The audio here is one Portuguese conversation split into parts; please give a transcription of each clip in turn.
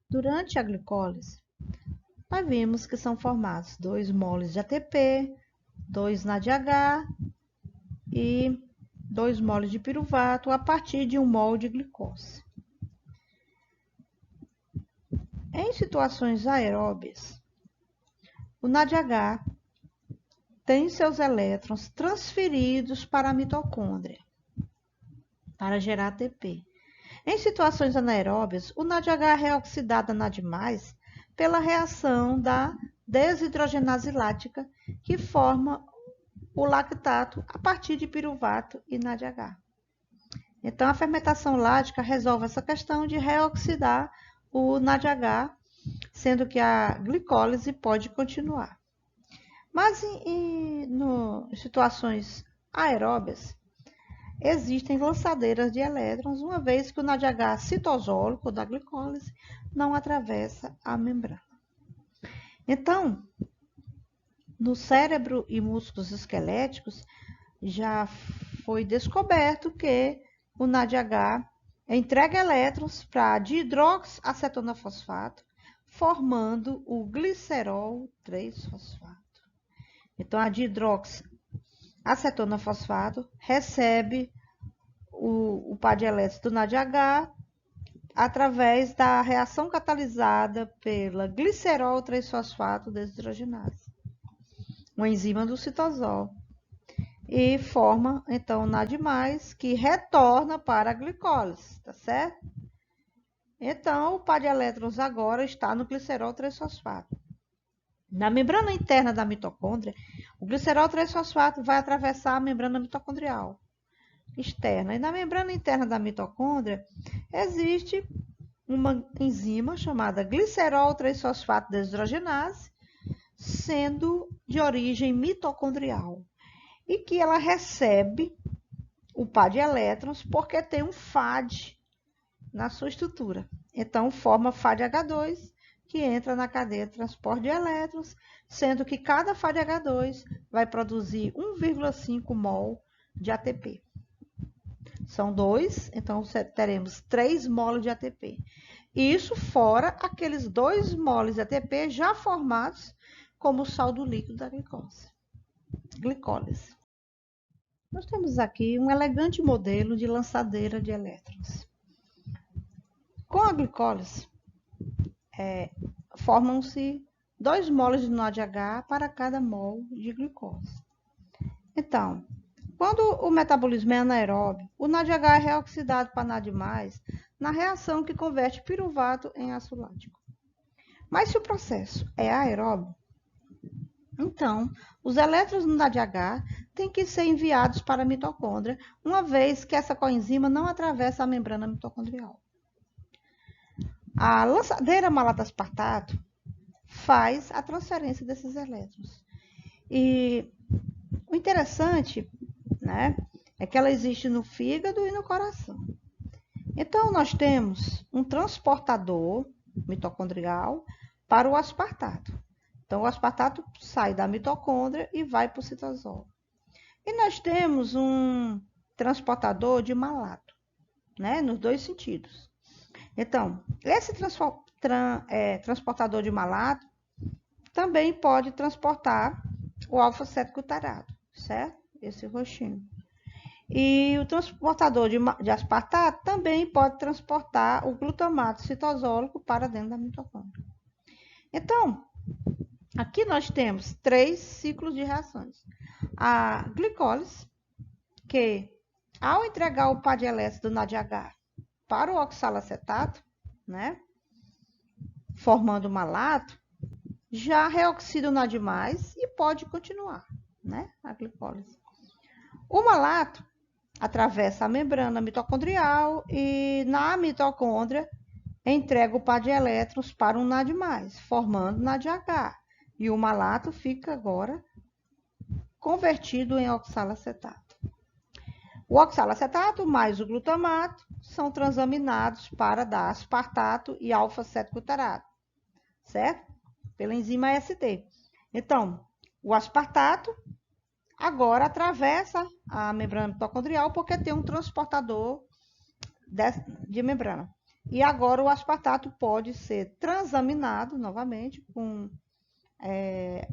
Durante a glicólise, nós vimos que são formados 2 moles de ATP, 2 NADH e 2 moles de piruvato a partir de 1 mol de glicose. Em situações aeróbias, o NADH tem seus elétrons transferidos para a mitocôndria para gerar ATP. Em situações anaeróbias, o NADH é reoxidado a NAD+, pela reação da desidrogenase lática, que forma o lactato a partir de piruvato e NADH. Então, a fermentação lática resolve essa questão de reoxidar o NADH, sendo que a glicólise pode continuar. Mas em situações aeróbias, existem lançadeiras de elétrons, uma vez que o NADH citosólico da glicólise não atravessa a membrana. Então, no cérebro e músculos esqueléticos, já foi descoberto que o NADH entrega elétrons para dihidroxacetona-fosfato, formando o glicerol 3-fosfato. Então, a dihidroxacetona-fosfato recebe o par de elétrons do NADH através da reação catalisada pela glicerol 3-fosfato desidrogenase, uma enzima do citosol, e forma então o NAD+, que retorna para a glicólise, tá certo? Então, o par de elétrons agora está no glicerol 3-fosfato. Na membrana interna da mitocôndria, o glicerol 3-fosfato vai atravessar a membrana mitocondrial externa. E na membrana interna da mitocôndria, existe uma enzima chamada glicerol 3-fosfato desidrogenase, sendo de origem mitocondrial, e que ela recebe o par de elétrons porque tem um FAD na sua estrutura. Então, forma FADH2, que entra na cadeia de transporte de elétrons, sendo que cada FADH2 vai produzir 1,5 mol de ATP. São 2, então teremos 3 moles de ATP. Isso fora aqueles 2 moles de ATP já formados como saldo líquido da glicólise. Nós temos aqui um elegante modelo de lançadeira de elétrons. Com a glicólise, formam-se 2 moles de NADH para cada mol de glicose. Então, quando o metabolismo é anaeróbio, o NADH é reoxidado para NAD+, na reação que converte piruvato em ácido lático. Mas se o processo é aeróbio, então, os elétrons do NADH têm que ser enviados para a mitocôndria, uma vez que essa coenzima não atravessa a membrana mitocondrial. A lançadeira malato-aspartato faz a transferência desses elétrons. E o interessante, né, é que ela existe no fígado e no coração. Então, nós temos um transportador mitocondrial para o aspartato. Então, o aspartato sai da mitocôndria e vai para o citosol. E nós temos um transportador de malato, né, nos dois sentidos. Então, esse transportador de malato também pode transportar o alfa-cetoglutarato, certo? Esse roxinho. E o transportador de aspartato também pode transportar o glutamato citosólico para dentro da mitocôndria. Então, aqui nós temos 3 ciclos de reações. A glicólise, que ao entregar o par de elétrons do NADH para o oxalacetato, né, formando malato, já reoxida o NAD+, e pode continuar, né, a glicólise. O malato atravessa a membrana mitocondrial e na mitocôndria entrega o par de elétrons para um NAD+, formando NADH. E o malato fica agora convertido em oxalacetato. O oxalacetato mais o glutamato são transaminados para dar aspartato e alfa-cetoglutarato, certo? Pela enzima AST. Então, O aspartato agora atravessa a membrana mitocondrial porque tem um transportador de membrana. E agora o aspartato pode ser transaminado novamente com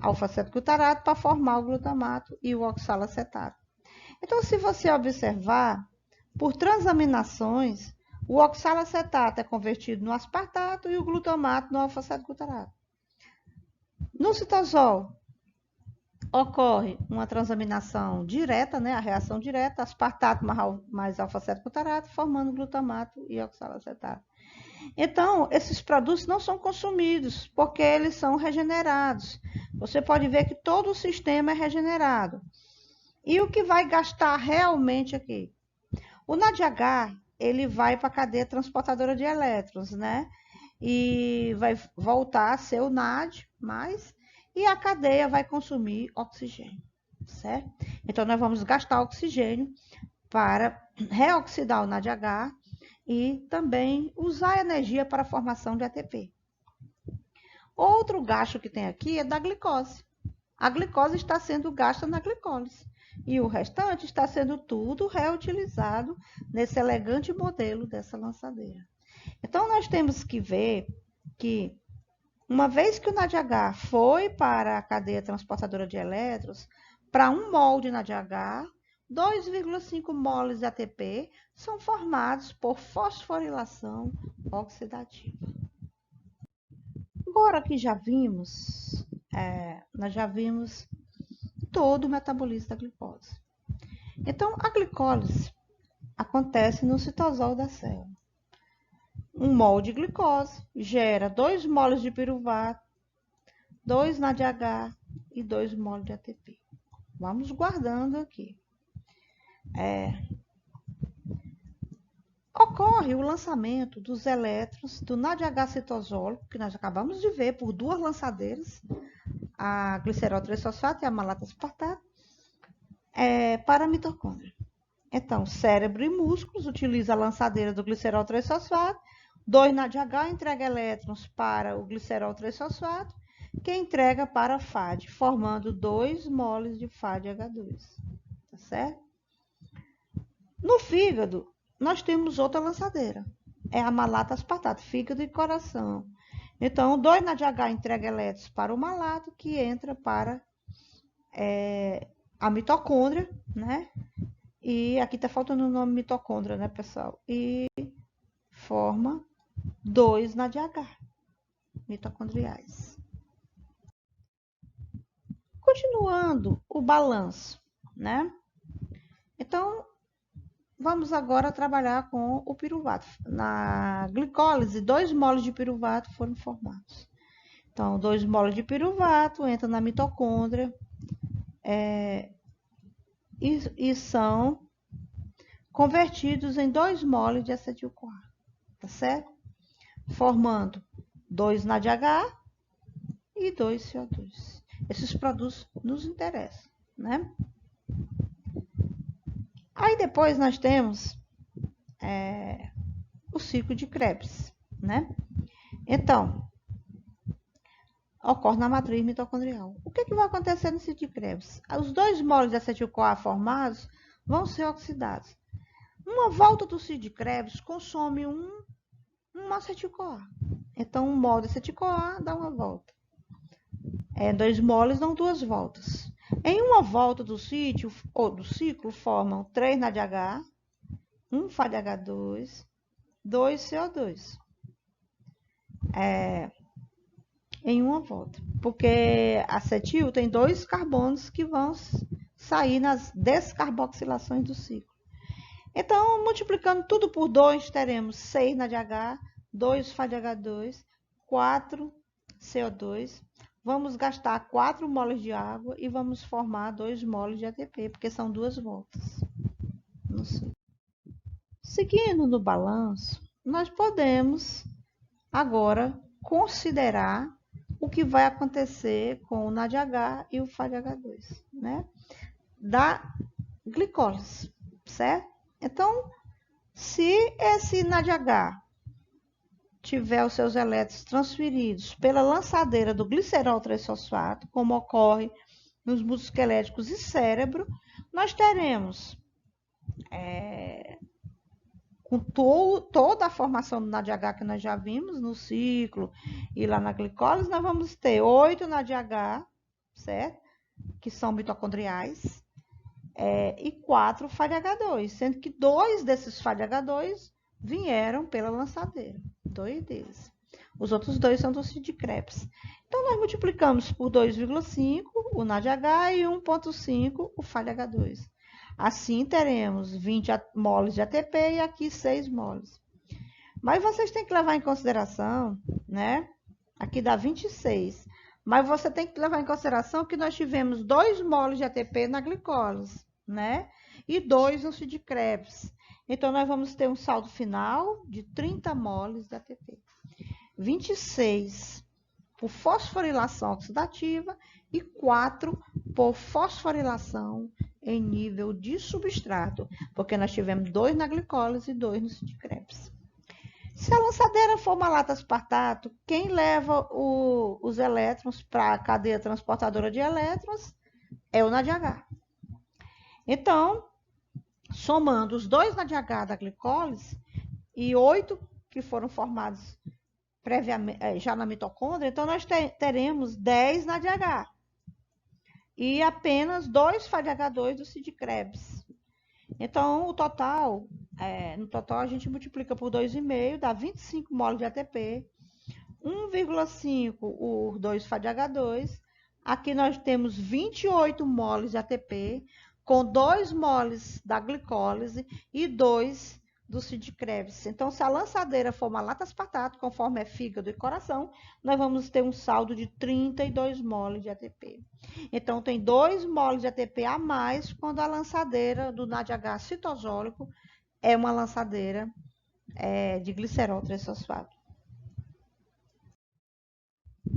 alfa-cetoglutarato para formar o glutamato e o oxalacetato. Então, se você observar, por transaminações, o oxalacetato é convertido no aspartato e o glutamato no alfa-cetoglutarato. No citosol, ocorre uma transaminação direta, né, a reação direta, aspartato mais alfa-cetoglutarato, formando glutamato e oxalacetato. Então, esses produtos não são consumidos, porque eles são regenerados. Você pode ver que todo o sistema é regenerado. E o que vai gastar realmente aqui? O NADH, ele vai para a cadeia transportadora de elétrons, né? E vai voltar a ser o NAD+, e a cadeia vai consumir oxigênio, certo? Então, nós vamos gastar oxigênio para reoxidar o NADH e também usar energia para a formação de ATP. Outro gasto que tem aqui é da glicose. A glicose está sendo gasta na glicólise e o restante está sendo tudo reutilizado nesse elegante modelo dessa lançadeira. Então, nós temos que ver que, uma vez que o NADH foi para a cadeia transportadora de elétrons, para 1 mol de NADH, 2,5 moles de ATP são formados por fosforilação oxidativa. Agora que nós já vimos todo o metabolismo da glicose. Então, a glicólise acontece no citosol da célula. 1 mol de glicose gera 2 moles de piruvato, 2 NADH e 2 moles de ATP. Vamos guardando aqui. Ocorre o lançamento dos elétrons do NADH citosólico, que nós acabamos de ver por 2 lançadeiras, a glicerol 3-fosfato e a malata aspartato, para a mitocôndria. Então, cérebro e músculos utilizam a lançadeira do glicerol 3-fosfato, 2 NADH entrega elétrons para o glicerol 3-fosfato, que entrega para a FAD, formando 2 moles de FADH2. Tá certo? No fígado, nós temos outra lançadeira. É a malata aspartato, fígado e coração. Então, 2 NADH entrega elétrons para o malato, que entra para a mitocôndria, né? E aqui está faltando o nome mitocôndria, né, pessoal? E forma 2 NADH mitocondriais. Continuando o balanço, né? Então, vamos agora trabalhar com o piruvato. Na glicólise, 2 moles de piruvato foram formados. Então, 2 moles de piruvato entram na mitocôndria e são convertidos em 2 moles de acetil-CoA, tá certo? Formando 2 NADH e 2 CO2. Esses produtos nos interessam, né? Aí depois nós temos o ciclo de Krebs, né? Então, ocorre na matriz mitocondrial. O que vai acontecer no ciclo de Krebs? Os 2 moles de acetil-CoA formados vão ser oxidados. Uma volta do ciclo de Krebs consome um acetil-CoA. Então, 1 mol de acetil-CoA dá uma volta. 2 moles dão 2 voltas. Em uma volta do ciclo formam 3 NADH, 1 FADH2, 2 CO2. Em uma volta. Porque acetil tem 2 carbonos que vão sair nas descarboxilações do ciclo. Então, multiplicando tudo por 2, teremos 6 NADH, 2 FADH2, 4 CO2. Vamos gastar 4 moles de água e vamos formar 2 moles de ATP, porque são 2 voltas. Não sei. Seguindo no balanço, nós podemos agora considerar o que vai acontecer com o NADH e o FADH2, né? Da glicólise, certo? Então, se esse NADH tiver os seus elétrons transferidos pela lançadeira do glicerol 3-fosfato, como ocorre nos músculos esqueléticos e cérebro, nós teremos, com toda a formação do NADH que nós já vimos no ciclo e lá na glicólise, nós vamos ter 8 NADH, certo? Que são mitocondriais, e 4 FADH2, sendo que 2 desses FADH2 vieram pela lançadeira, 2 deles. Os outros 2 são do Sid Krebs. Então, nós multiplicamos por 2,5 o NADH e 1,5 o FADH2. Assim, teremos 20 moles de ATP e aqui 6 moles. Mas vocês têm que levar em consideração, né? Aqui dá 26. Mas você tem que levar em consideração que nós tivemos 2 moles de ATP na glicólise, né? E 2 no Sid Krebs. Então, nós vamos ter um saldo final de 30 moles de ATP. 26 por fosforilação oxidativa e 4 por fosforilação em nível de substrato, porque nós tivemos 2 na glicólise e 2 no Sid Krebs. Se a lançadeira for malato-aspartato, quem leva os elétrons para a cadeia transportadora de elétrons é o NADH. Então, somando os 2 NADH da glicólise e 8 que foram formados previamente, já na mitocôndria, então nós teremos 10 NADH e apenas 2 FADH2 do Sid Krebs. Então, no total a gente multiplica por 2,5, dá 25 moles de ATP, 1,5 o 2 FADH2. Aqui nós temos 28 moles de ATP, com 2 moles da glicólise e 2 do Sid Krebs. Então, se a lançadeira for malato-aspartato, conforme é fígado e coração, nós vamos ter um saldo de 32 moles de ATP. Então, tem 2 moles de ATP a mais quando a lançadeira do NADH citosólico é uma lançadeira de glicerol 3-fosfato.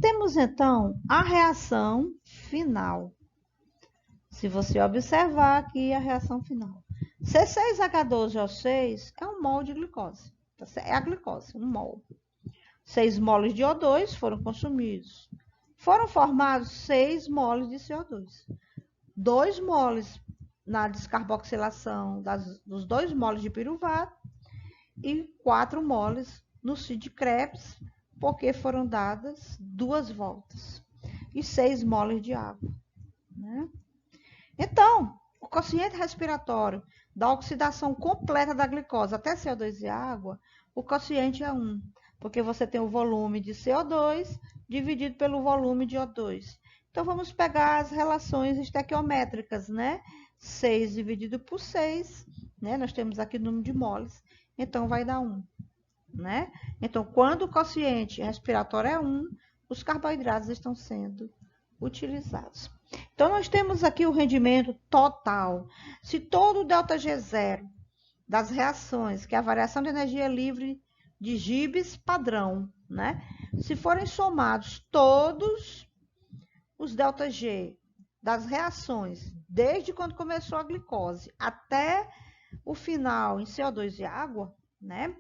Temos, então, a reação final. Se você observar aqui a reação final. C6H12O6 é um mol de glicose. É a glicose, um mol. 6 moles de O2 foram consumidos. Foram formados 6 moles de CO2. 2 moles na descarboxilação dos 2 moles de piruvato e 4 moles no Sid Krebs, porque foram dadas 2 voltas. E 6 moles de água, né? Então, o quociente respiratório da oxidação completa da glicose até CO2 e água, o quociente é 1, porque você tem o volume de CO2 dividido pelo volume de O2. Então, vamos pegar as relações estequiométricas, né? 6 dividido por 6, né? Nós temos aqui o número de moles, então vai dar 1, né? Então, quando o quociente respiratório é 1, os carboidratos estão sendo utilizados. Então, nós temos aqui o rendimento total. Se todo o ΔG0 das reações, que é a variação de energia livre de Gibbs padrão, né? Se forem somados todos os ΔG das reações, desde quando começou a glicose até o final em CO2 e água, né?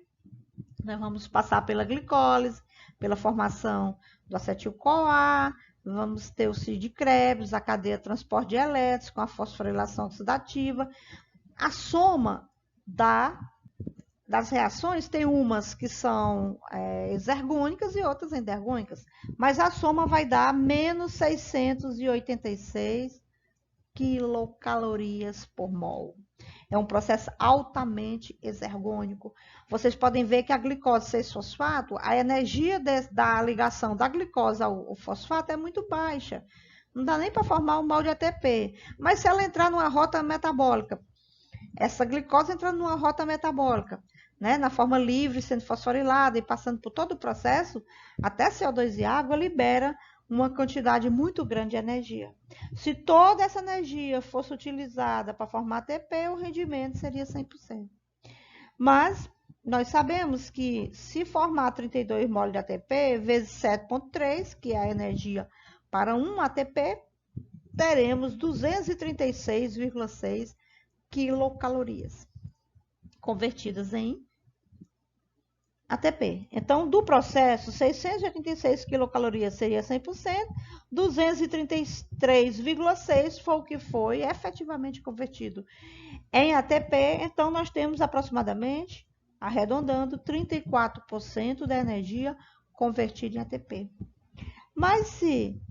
Nós vamos passar pela glicólise, pela formação do acetil-CoA, vamos ter o Sid Krebs, a cadeia de transporte de elétrons com a fosforilação oxidativa. A soma das reações tem umas que são exergônicas e outras endergônicas, mas a soma vai dar menos 686 quilocalorias por mol. É um processo altamente exergônico. Vocês podem ver que a glicose 6-fosfato, a energia da ligação da glicose ao fosfato é muito baixa. Não dá nem para formar um mol de ATP. Mas se ela entrar numa rota metabólica, essa glicose entra numa rota metabólica, né, na forma livre, sendo fosforilada e passando por todo o processo, até CO2 e água, libera uma quantidade muito grande de energia. Se toda essa energia fosse utilizada para formar ATP, o rendimento seria 100%. Mas nós sabemos que se formar 32 moles de ATP vezes 7,3, que é a energia para 1 ATP, teremos 236,6 quilocalorias, convertidas em ATP. Então, do processo, 686 quilocalorias seria 100%, 233,6 foi o que foi efetivamente convertido em ATP. Então, nós temos aproximadamente, arredondando, 34% da energia convertida em ATP. Mas se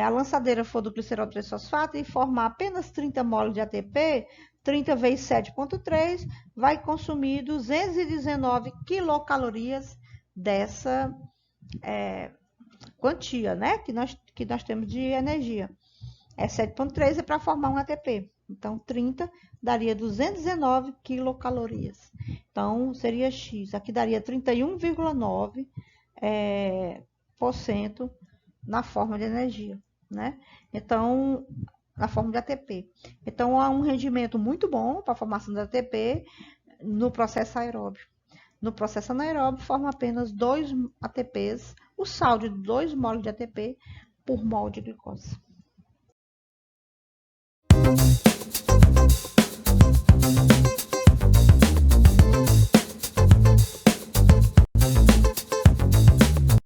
a lançadeira for do glicerol 3-fosfato e formar apenas 30 mol de ATP, 30 vezes 7,3 vai consumir 219 quilocalorias dessa quantia, né, que nós temos de energia. 7,3 é para formar um ATP. Então, 30 daria 219 quilocalorias. Então, seria X. Aqui daria 31,9% na forma de energia, né? Então, na forma de ATP. Então, há um rendimento muito bom para a formação de ATP no processo aeróbio. No processo anaeróbio, forma apenas 2 ATPs, o saldo de 2 mols de ATP por mol de glicose.